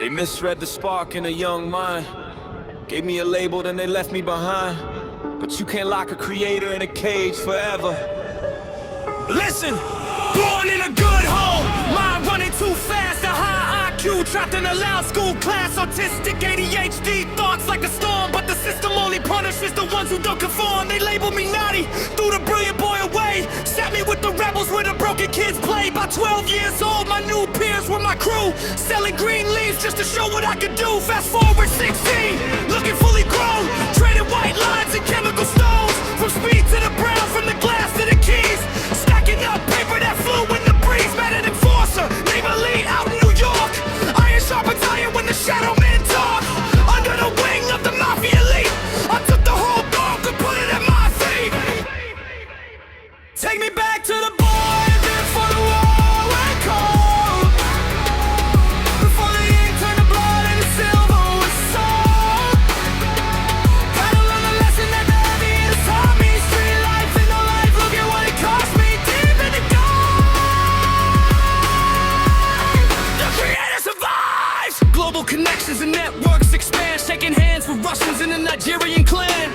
They misread the spark in a young mind. Gave me a label, then they left me behind. But you can't lock a creator in a cage forever. Listen, born in a good home, mind running too fast, a high IQ, trapped in a loud school class, autistic ADHD, thoughts like a storm, but the system only punishes the ones who don't conform. They label me naughty, threw the brilliant boy away, sat me with the rebels where the broken kids play. By 12 years old, my new peers were my crew, selling green leaves just to show what I could do. Fast forward 16, looking fully grown, trading white lines and chemical stones, from speed to the brown, from the glass to the keys, stacking up paper that flew in the breeze. Met an enforcer, name elite out in New York, iron sharpens iron when the shadow men talk. Under the wing of the mafia elite, I took the whole dog and put it at my feet. Take me back to the boy before the war went cold, before the ink turned to blood and the silver was sold. Gotta learn the lesson that the heaviest taught me. Street life ain't no life, look at what it cost me. Deep in the dive, the creator survives. Global connections and networks expand, shaking hands with Russians in the Nigerian clan.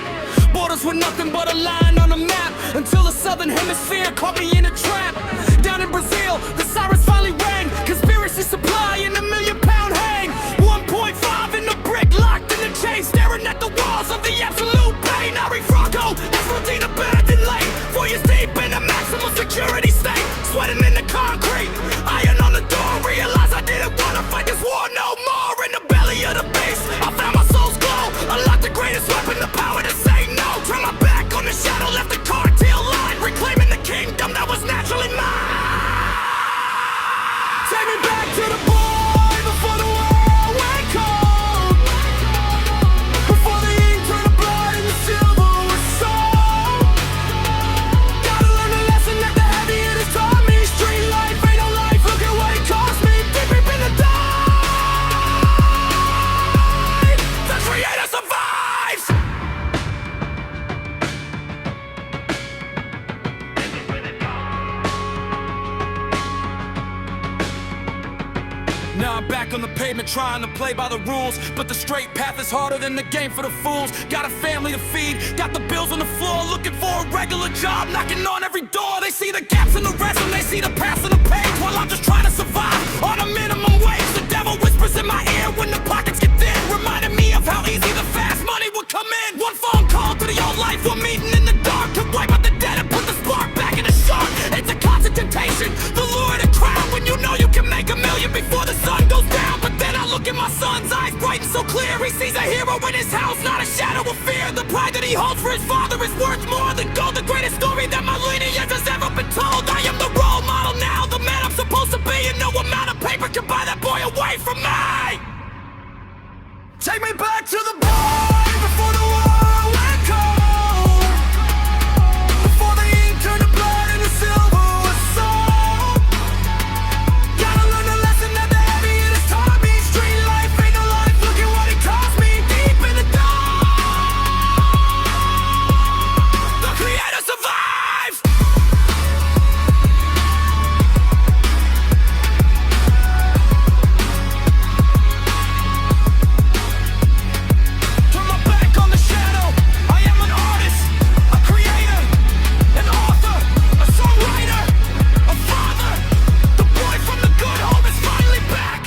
Borders were nothing but a line on a map, until the southern hemisphere caught me in a trap. Down in Brazil, the sirens finally rang, conspiracy supply in a £1,000,000 hang. 1.5 in the brick, locked in the chain, staring at the walls of the absolute pain. Ary Franco, Esmeraldina Bandeira, 4 years deep in a maximum security state, sweating in the concrete, iron on the door, realized I didn't want to fight this war no more. In the belly of the beast, I found my soul's glow, unlocked the greatest weapon, the power to say no. Turn my back on the shadow, left the cartel line, reclaiming the kingdom that was naturally mine. Take me back to the boy before the world went cold, before the ink turned to blood and the silver was sold. Gotta learn the lesson that the heavy hitters taught me. Street life ain't no life, look at what it cost me. Deep in the dive, the creator survives. Now I'm back on the pavement trying to play by the rules, but the straight path is harder than the game for the fools. Got a family to feed, got the bills on the floor, looking for a regular job, knocking on every door. They see the gaps in the resume, they see the pass on the page, while I'm just trying to survive on a minimum wage. The devil whispers in my ear when the pockets get thin, reminding me of how easy the fast money would come in. One phone call to the old life, one meeting in the dark, to wipe out the dead and put the spark back in the shark. It's a constant temptation, the lure of the crowd, when you know you can make $1 million before the sun goes down. But then I look in my son's eyes, bright and so clear, he sees a hero in his house, not a shadow of fear. The pride that he holds for his father is worth more than gold, the greatest story that my lineage has ever been told. I am the role model now, the man I'm supposed to be, and no amount of paper can buy that boy away from me. Take me back to the boy before the world went cold, before the ink turned to blood and the silver was sold. Gotta learn the lesson that the heavy hitters taught me. Street life ain't no life, look at what it cost me. Deep in the dive, the creator survives. Turn my back on the shadow, I am an artist, a creator, an author, a songwriter, a father. The boy from the good home is finally back.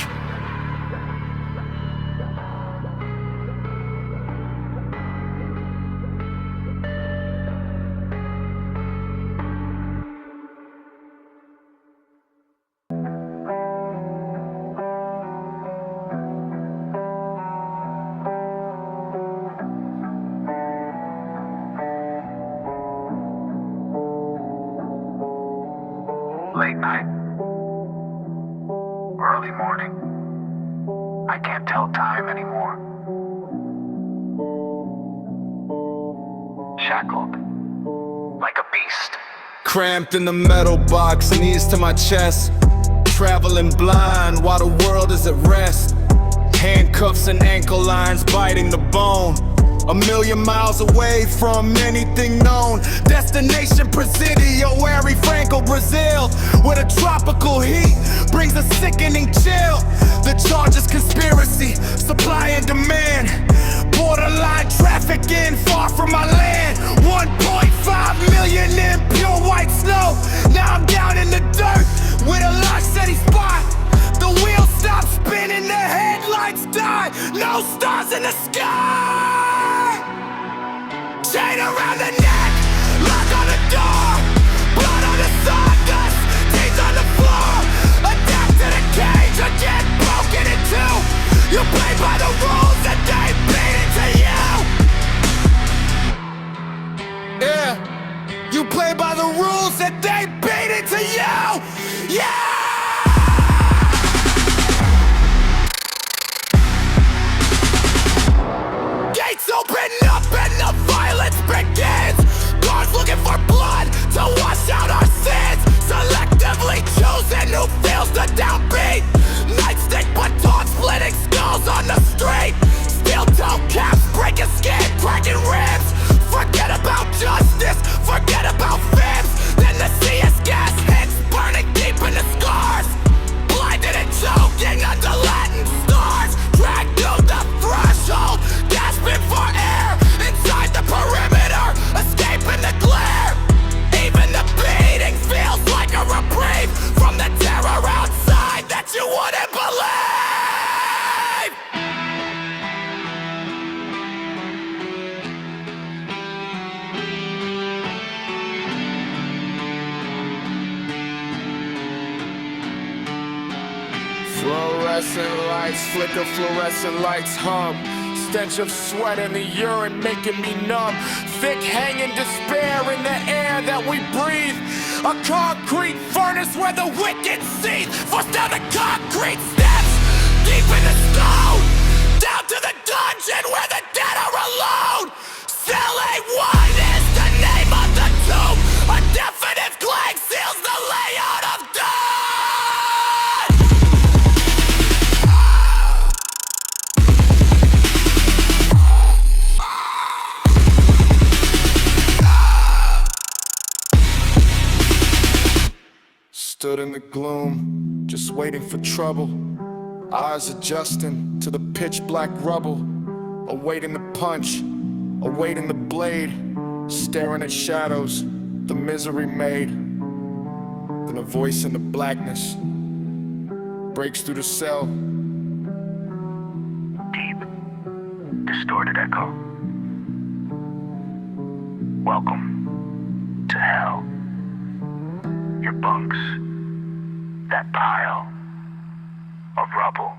Late night, early morning, I can't tell time anymore. Shackled, like a beast. Cramped in the metal box, knees to my chest, traveling blind while the world is at rest. Handcuffs and ankle lines biting the bone. 1,000,000 miles away from anything known. Destination Presidio, Ary Franco, Brazil, where the tropical heat brings a sickening chill. The charge is conspiracy. die. No stars in the sky. Chain around the neck, lock on the door, blood on the sawdust, teeth on the floor. Adapt to the cage or get broken in two. You play by the rules that they beat into you. Yeah, you play by the rules that they beat into you. Yeah. Gates open up and the violence begins. Guards looking for blood to wash out our sins. Selectively choosing who feels the downbeat. Nightstick baton splitting skulls on the street. Steel toe caps breaking skin, cracking ribs. Forget about justice, forget about fibs. Then the CS gas hits, burning deep in the scars. Blinded and choking under Latin stars. Dragged to the threshold, gasping for air. Inside the perimeter, escaping the glare. Even the beating feels like a reprieve from the terror outside that you wouldn't believe. Fluorescent lights flicker, fluorescent lights hum. Stench of sweat and the urine making me numb. Thick hanging despair in the air that we breathe. A concrete furnace where the wicked seethe. Forced down the concrete steps, deep in the stone. Down to the dungeon where the dead are alone. Cell A1 is the name of the tomb. A definite clang seals the layout of doom. Stood in the gloom, just waiting for trouble. Eyes adjusting to the pitch black rubble. Awaiting the punch, awaiting the blade. Staring at shadows, the misery made. Then a voice in the blackness breaks through the cell. Deep, distorted echo. Welcome to hell. Your bunks, that pile of rubble.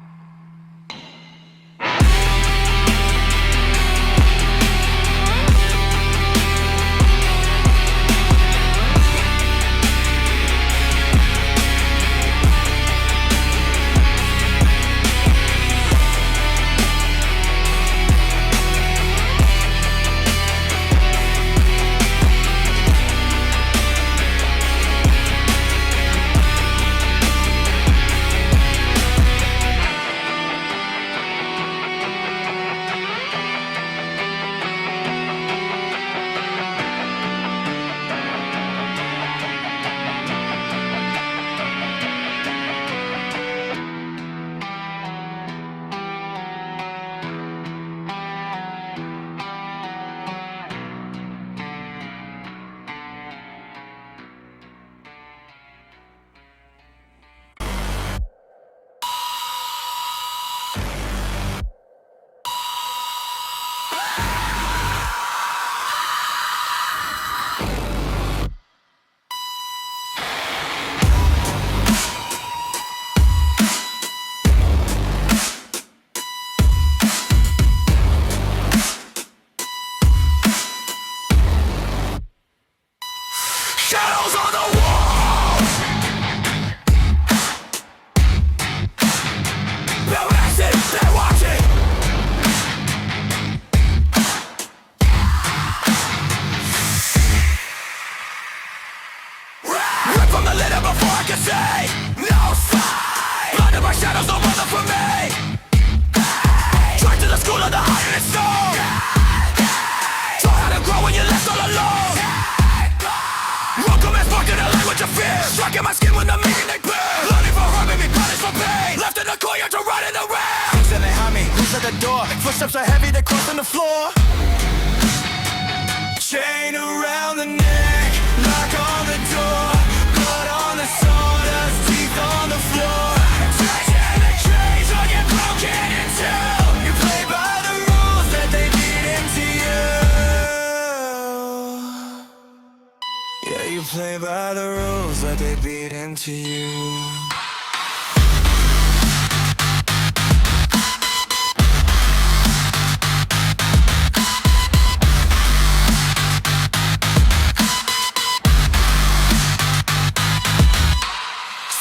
Shadows on the wall. They're acting, they're watching. Rip from the litter before I can say no sign. Blinded by shadows, no mother for me. Tried to the school of the iron and stone. Taught how to grow when you're left all alone. Welcome and sparked in the language of fear. Striking my skin when the meaning they bear. Learning for harm and be punished for pain. Left in the courtyard to run in the rain. Who's in behind me? Who's at the door? Footsteps are heavy, they're crossing the floor. Chain around the neck, lock on the door. Blood on the sawdust, teeth on the floor. Treasure the cage will get broken into. by the rules that they beat into you.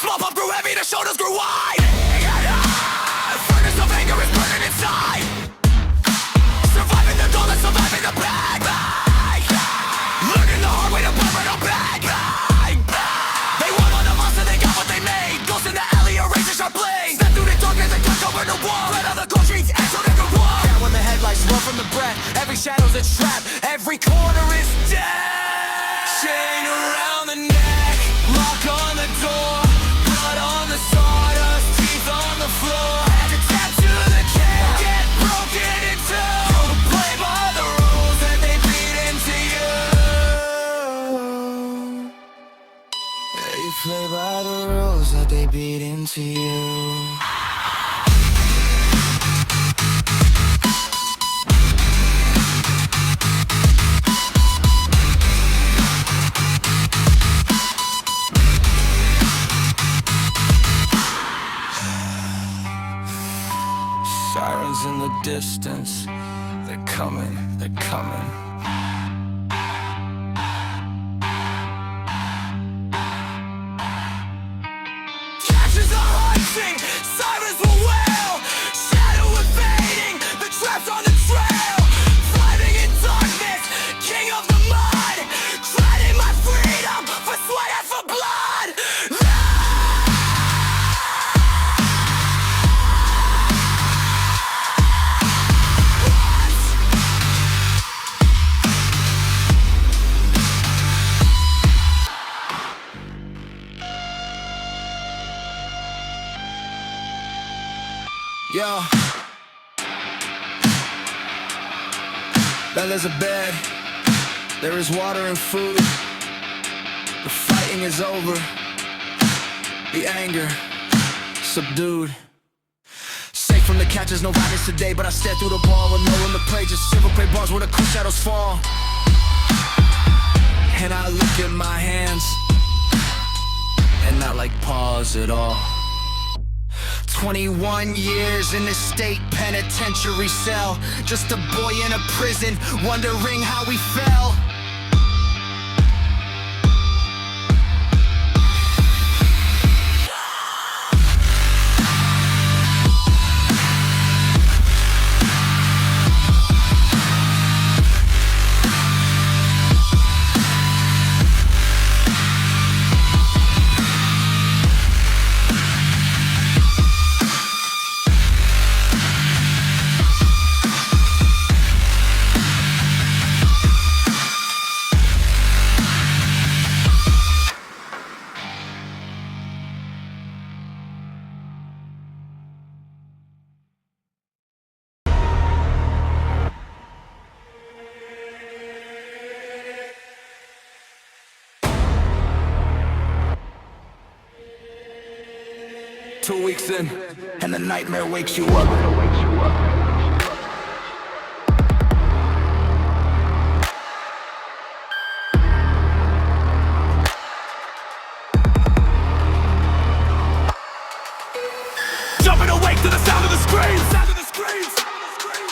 Small pump grew heavy, the shoulders grew wide. Furnace of anger is burning inside. Surviving the dawn, surviving the bag. Learning the hard way to burn a bag. They won on the monster, they got what they made. Ghosts in the alley, a razor sharp blade. Step through the darkness and touch over the wall. Red on the cold streets, echo to the wall. Down when the headlights roll from the breath. Every shadow's a trap, every corner is death. Chain around the neck, lock on the door. Blood on the sawdust, teeth on the floor. Had to tattoo the can, get broken in two. Play by the rules that they beat into you. Yeah, you play by the rules that they beat into you. Sirens in the distance, they're coming, they're coming. Catches are hunting, sirens will wail. Shadow evading, the traps on the trail. Fighting in darkness, king of the mud. Trading my freedom for sweat and for blood. Yo, then there's a bed, there is water and food. The fighting is over, the anger subdued. Safe from the catches, no violence today, but I stare through the ball with no one to play. Just silver gray bars where the cool shadows fall. And I look at my hands, and not like paws at all. 21 years in a state penitentiary cell. Just a boy in a prison, wondering how we fell. Two weeks in, and the nightmare wakes you up. Jumping awake to the sound of the screams.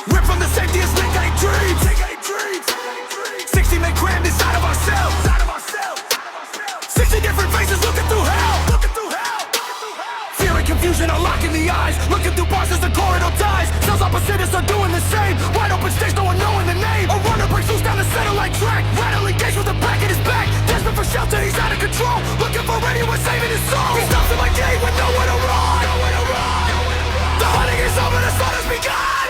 Ripped from the safetiest link, ain't dreams. 60 men crammed inside of ourselves. 60 different faces looking through hell. Fear and confusion are locking the eyes. Looking through bars as the corridor dies. Cells opposite us are doing the same. Wide open stage, no one knowing the name. A runner breaks loose down the center like track. Rattle engaged with the back in his back. Desperate for shelter, he's out of control. Looking for anyone saving his soul. He stops at my gate with nowhere to run. The hunting is over, the slaughter's begun.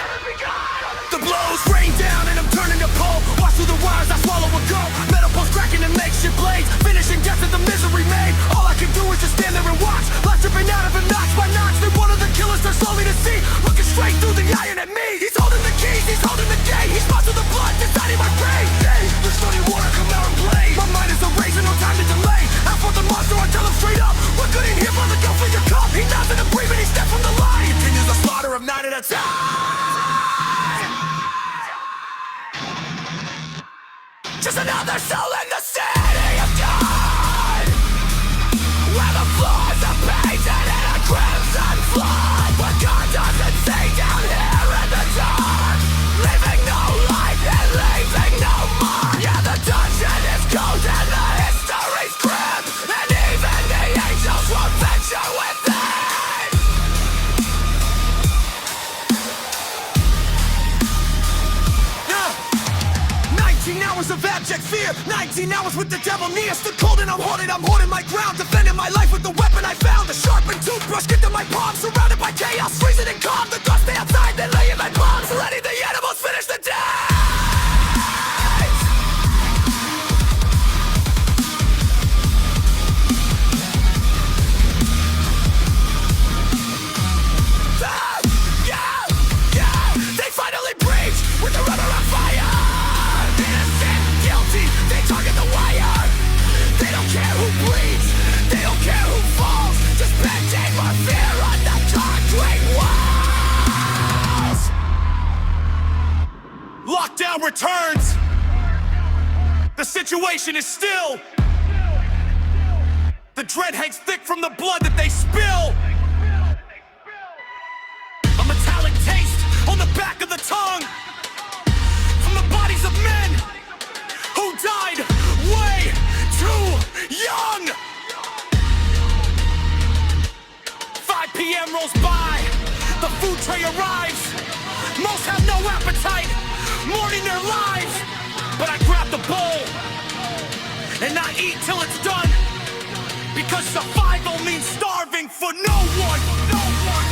The blows rain down and I'm turning to pole. Watch through the wires, I swallow a go. Metal posts cracking and makeshift blades. Finishing death of the misery made. All I can do is just stand there and watch. Life dripping out of him notch by notch. Then one of the killers turns slowly to see. Looking straight through the iron at me. He's holding the keys, he's holding the gate. He's sponsored the blood, deciding my fate. There's no need water, come out and play. My mind is erasing, no time to delay. Out for the monster, I tell him straight up. We're good in here, brother, go for your cup. He nods and breathing, he steps from the line. Continues the slaughter of 9 at a time. Just another soul in the city of God. hours of abject fear, 19 hours with the devil near. Stood cold and I'm holding my ground, defending my life with the weapon I found. A sharpened toothbrush gripped in my palm, surrounded by chaos, freezing and calm. The dust stay outside, then lay in my palms, letting the animals finish the day. With the rubber on fire, innocent, guilty, they target the wire. They don't care who bleeds, they don't care who falls. Just bending more fear on the concrete walls. Lockdown returns. The situation is still. The dread hangs thick from the blood that they spill. A metallic taste on the back of the tongue. The bodies of men who died way too young. 5 p.m. rolls by, the food tray arrives. Most have no appetite, mourning their lives. But I grab the bowl and I eat till it's done, because survival means starving for no one. No one.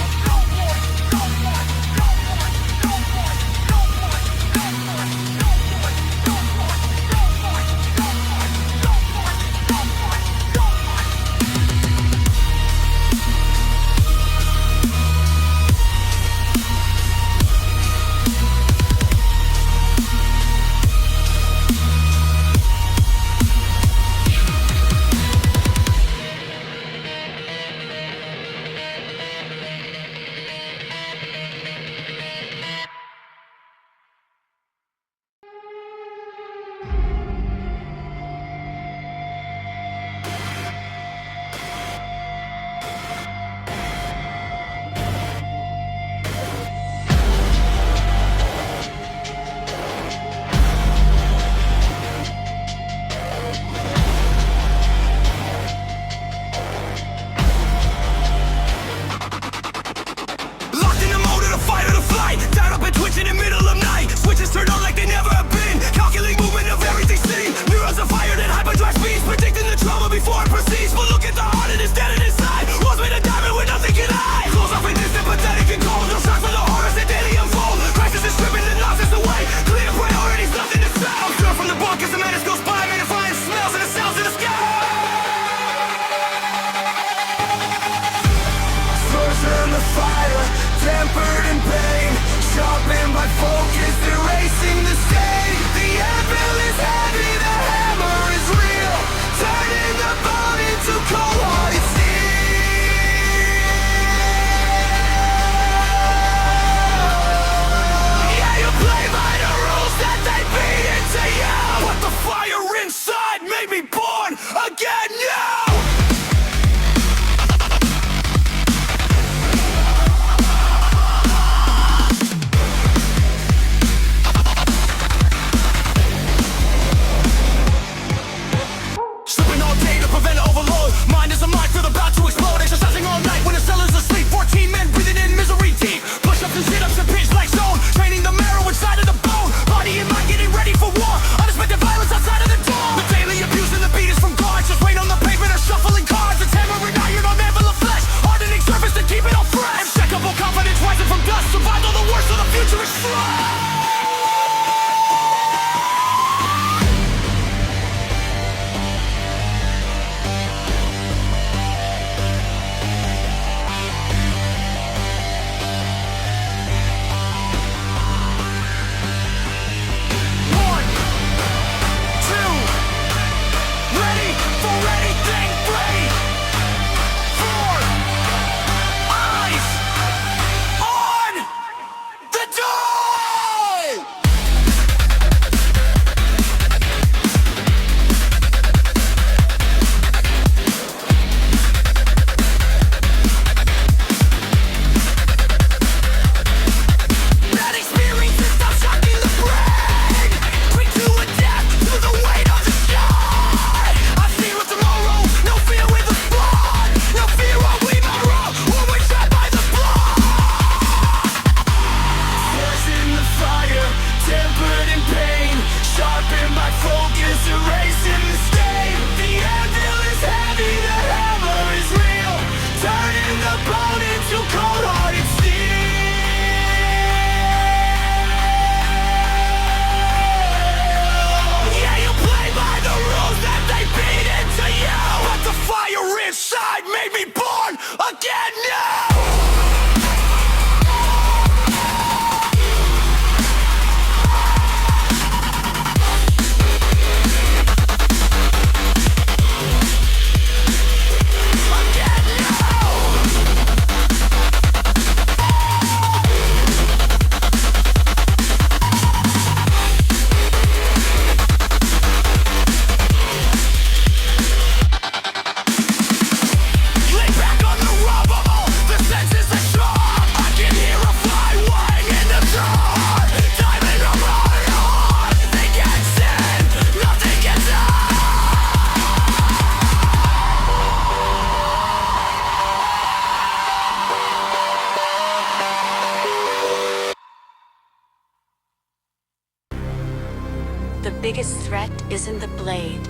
The biggest threat isn't the blade,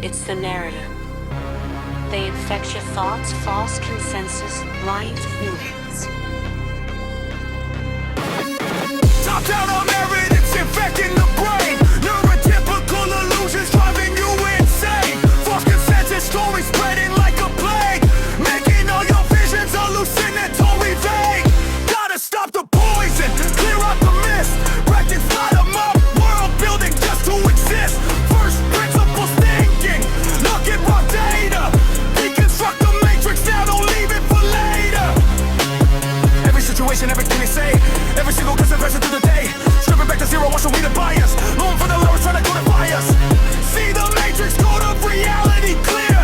it's the narrative. They infect your thoughts, false consensus, blind feelings. Top down on merit, it's infecting the brain. Neurotypical illusions driving you insane. False consensus stories spreading like a plague, making all your visions hallucinatory vague. Gotta stop the poison, clear out the mist, rectify them up, world building just to exist. First principles thinking, look at raw data, deconstruct the matrix now, don't leave it for later. Every situation, everything they say, every single confession through the day, stripping back to zero, watch we the bias, long for the lowest trying to codify us. See the matrix code of reality clear,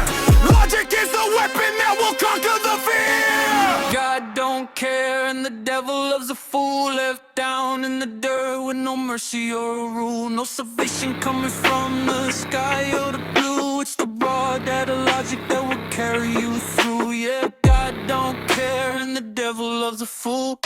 logic is the weapon that will conquer the fear. God don't care and the devil loves a fool, left down in the dirt with no mercy or a rule. No salvation coming from the sky or the blue, it's the raw data logic that will carry you through. Yeah, God don't care and the devil loves a fool.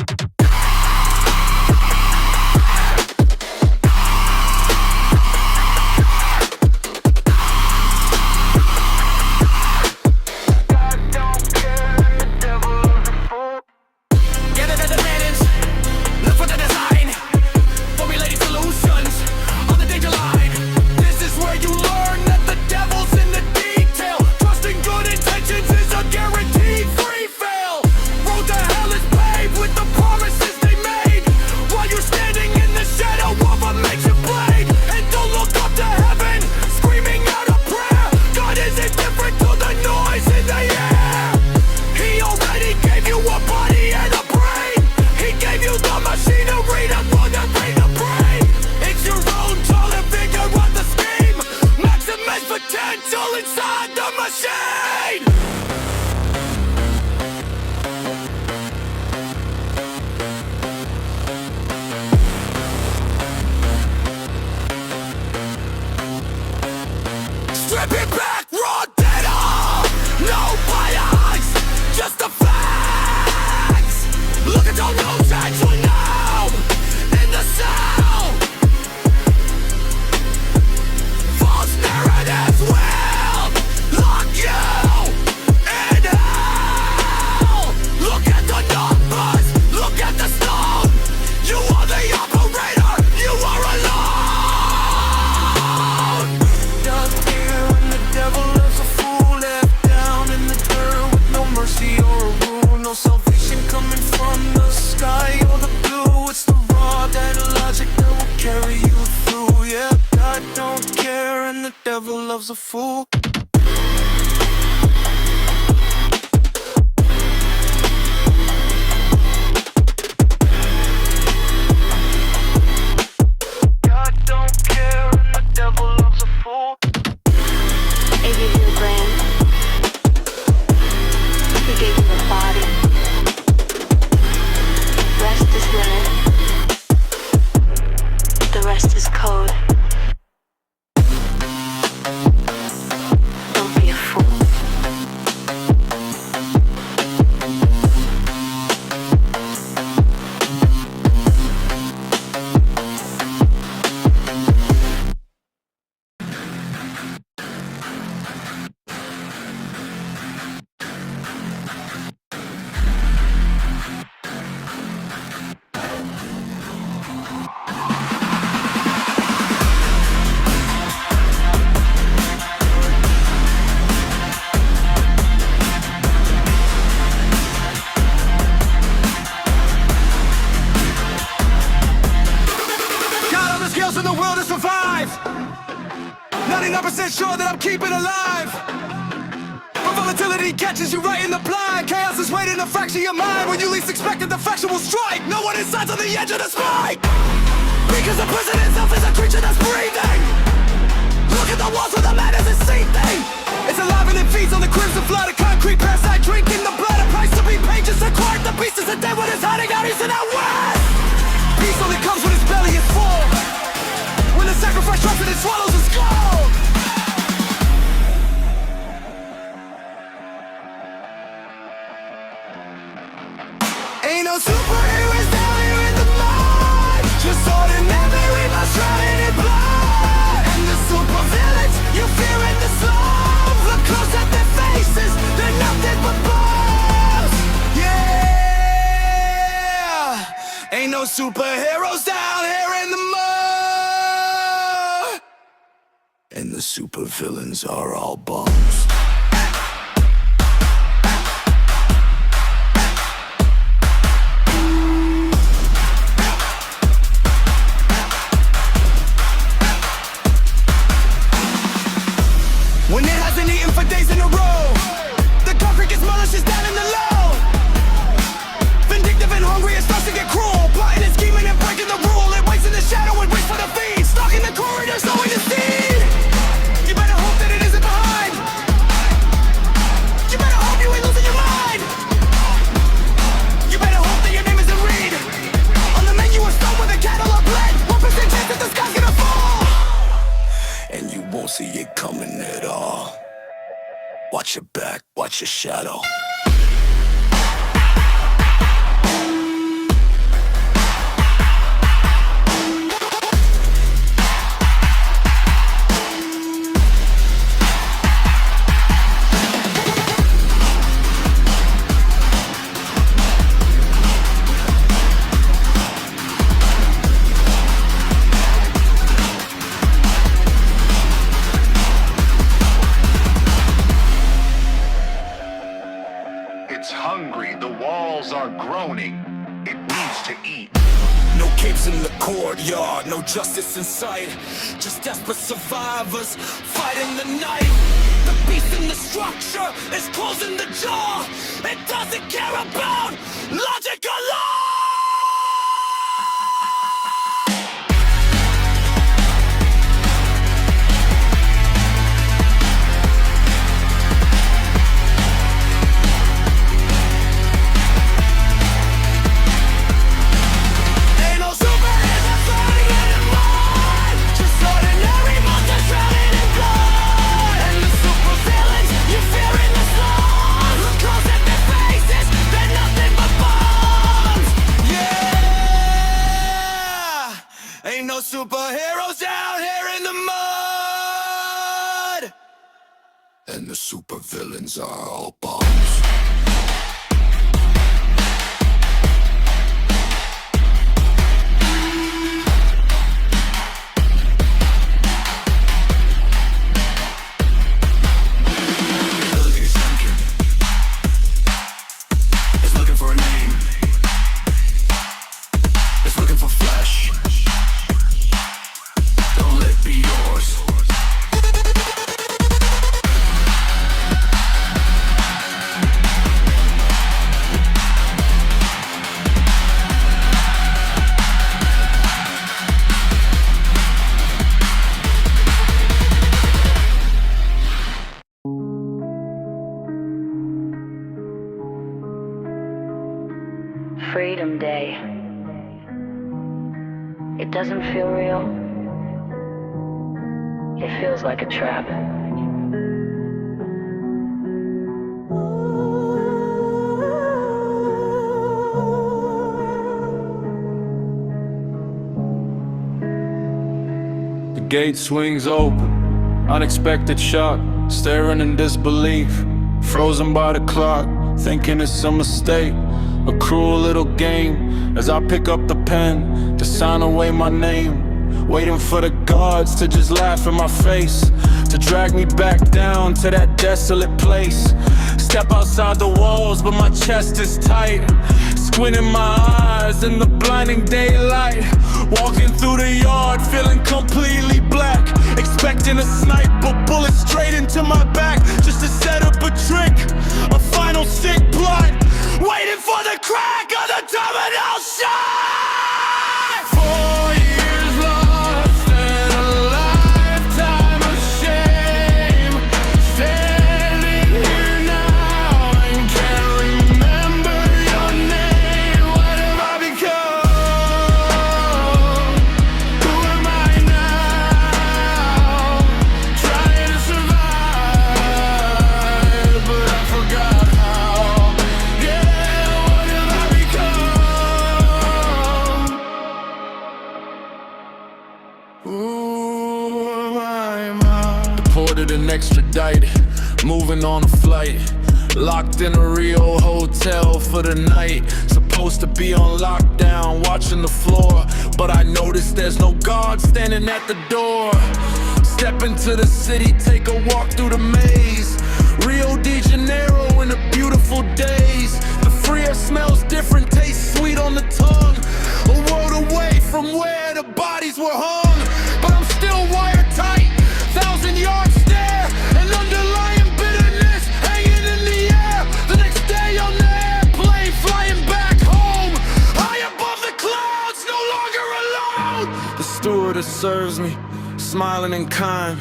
A fool. God don't care and the devil loves a fool. He gave you a brain. He gave you a body. Rest is limit. The rest is code. Sure that I'm keeping alive. But volatility catches you right in the blind. Chaos is waiting to fracture your mind. When you least expect it, the faction will strike. No one inside's on the edge of the spike, because the prison itself is a creature that's breathing. Look at the walls where the madness is seething. It's alive and it feeds on the crimson flood of concrete parasite, drinking the blood. A price to be paid, just acquired. The beast is a dead one, is hiding out east and out west. Peace only comes when his belly is full, when the sacrifice drops and it swallows his skull. Ain't no superheroes down here in the mud, just ordinary, we must drown in it blind. superheroes down here in the mud, and the supervillains are all bums. When it hasn't eaten for days in a row, the concrete gets malicious down in the low. Vindictive and hungry, it starts to get cruel. Plotting and scheming and breaking the rule. It waits in the shadow and waits for the feed. Stalking the corridor, sowing the seed. You better hope that it isn't behind. You better hope you ain't losing your mind. You better hope that your name isn't read on the menu of stone with a catalog blend. 1% chance that the sky's gonna fall, and you won't see it coming at all. Watch your back, watch your shadow. It's hungry, the walls are groaning. It needs to eat. No capes in the courtyard, no justice in sight. Just desperate survivors fighting the night. The beast in the structure is closing the jaw. It doesn't care about logic or law. Ain't no superheroes out here in the mud, and the supervillains are all bums. It's looking for a name. It's looking for flesh. Don't let it be yours. Freedom Day. It doesn't feel real. It feels like a trap. The gate swings open, unexpected shock, staring in disbelief, frozen by the clock, thinking it's a mistake, a cruel little game, as I pick up the pen to sign away my name, waiting for the gods to just laugh in my face, to drag me back down to that desolate place. Step outside the walls, but my chest is tight, squinting my eyes in the blinding daylight, walking through the yard feeling completely black, expecting a snipe, but bullet straight into my back, just to set up a trick, a final sick plot, waiting for the crack of the terminal shot. 4 years lost and a lifetime of shame, standing here now and can't remember your name. What have I become? Who am I now? Trying to survive, but I forgot how. Yeah, what have I become? Who am I now? Deported and extradited, moving on a flight, Locked in a Rio hotel for the night. Supposed to be on lockdown, watching the floor, but I noticed there's no guard standing at the door. Step into the city, take a walk through the maze. Rio de Janeiro in the beautiful days. The free air smells different, tastes sweet on the tongue. A world away from where the bodies were hung, but I'm still wired tight. 1,000-yard stare and underlying bitterness hanging in the air. The next day on the airplane, flying back home, high above the clouds, no longer alone. The stewardess serves me, smiling and kind.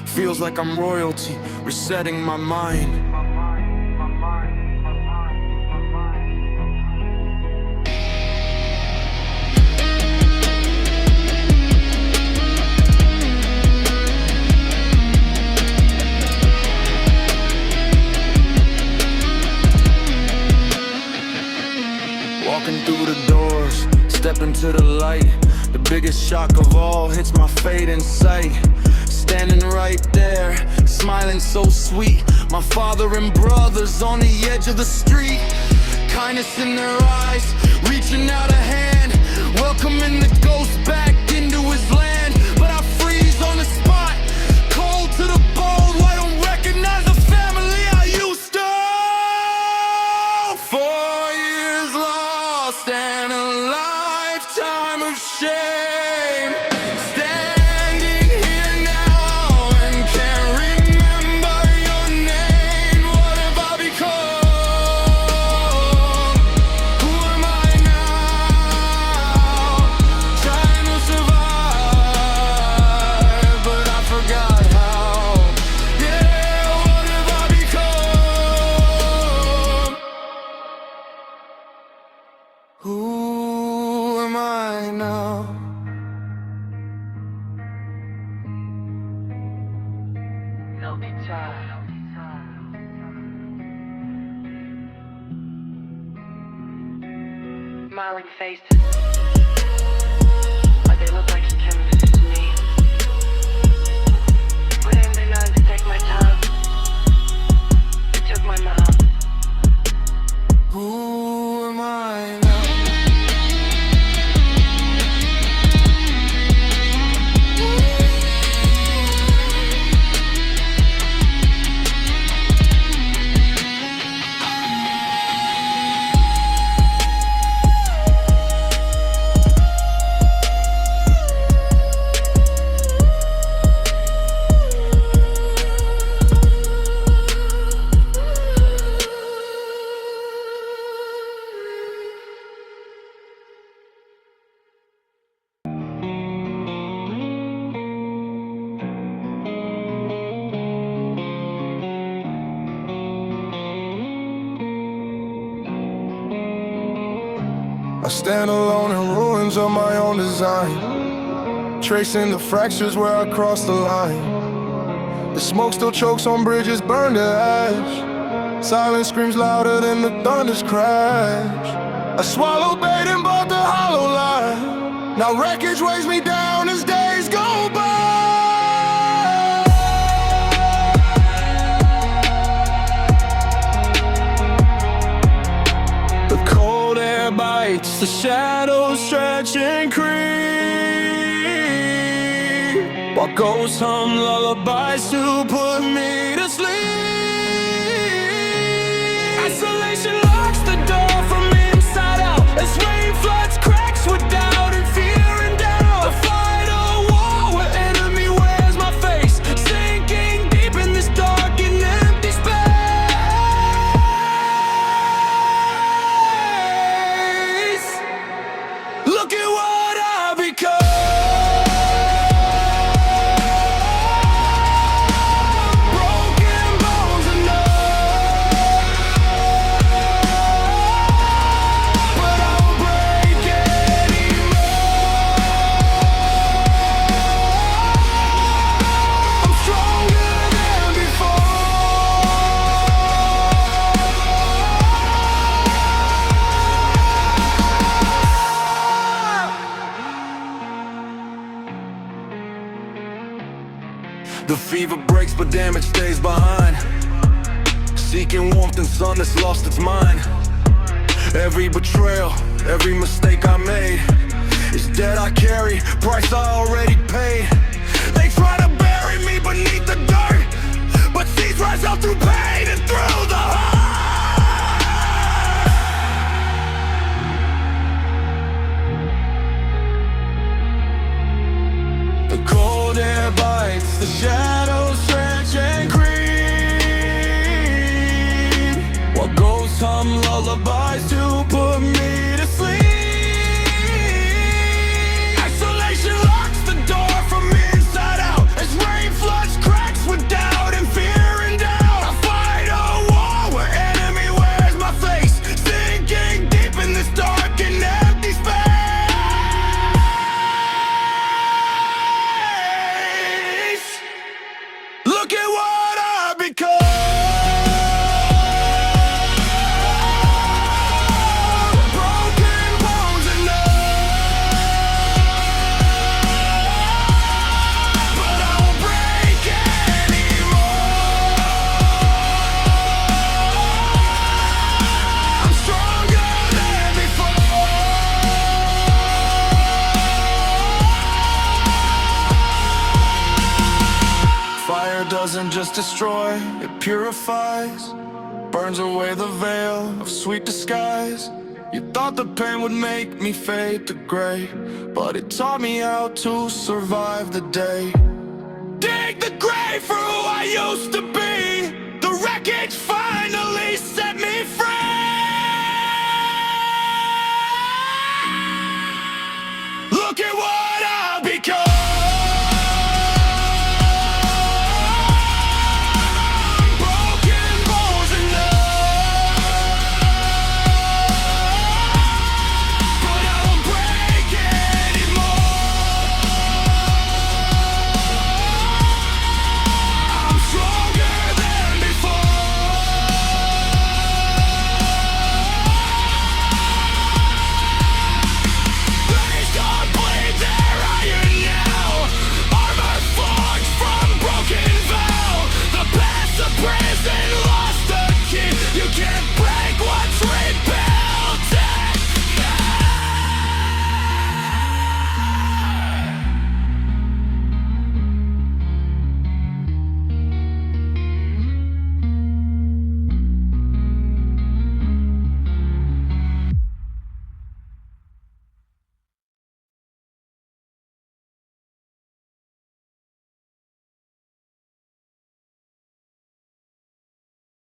Feels like I'm royalty, resetting my mind. Walking through the doors, step into the light. The biggest shock of all hits my fate in sight. Standing right there, smiling so sweet. My father and brothers on the edge of the street. Kindness in their eyes, reaching out a hand, welcoming the ghost back into his land. But I freeze on the spot, cold to the bone. I don't recognize the family I used to. 4 years lost and a lifetime of shame. Standing here now and can't remember your name. What have I become? Who am I now? Trying to survive, but I forgot how. Yeah, what have I become? Who am I now? Smiling faces. Why they look like chemistry to me. Why didn't they know to take my time? They took my mom. Who am I now? I stand alone in ruins of my own design, tracing the fractures where I crossed the line. The smoke still chokes on bridges burned to ash. Silence screams louder than the thunder's crash. I swallow bait and bought the hollow line. Now wreckage weighs me down as days go by. The cold air bites, the shadows stretch and creep, while ghosts hum lullabies to put me to sleep. Isolation locks the door from inside out, as rain floods cracks with doubt and fear and doubt. I fight a war where enemy wears my face, sinking deep in this dark and empty space. Look at what I become. Broken bones and but I won't break anymore. I'm stronger than before. The fever breaks, but damage stays behind. seeking warmth in sun that's lost its mind. Every betrayal, every mistake I made is debt I carry, price I already paid. They try to bury me beneath the dirt, but seeds rise up through pain and through the heart. The cold air bites, the shadows stretch and creep, while ghosts hum lullabies to put me to sleep. Isolation locks the door from inside out, as rain floods cracks with doubt and fear and doubt. I fight a war where enemy wears my face, sinking deep in this dark and empty space. Look at what I become. Broken bones and but I won't break anymore. I'm stronger than before. Fire doesn't just destroy, it purifies, burns away the veil of sweet disguise. You thought the pain would make me fade to gray, but it taught me how to survive the day. Dig the grave for who I used to be. The wreckage finally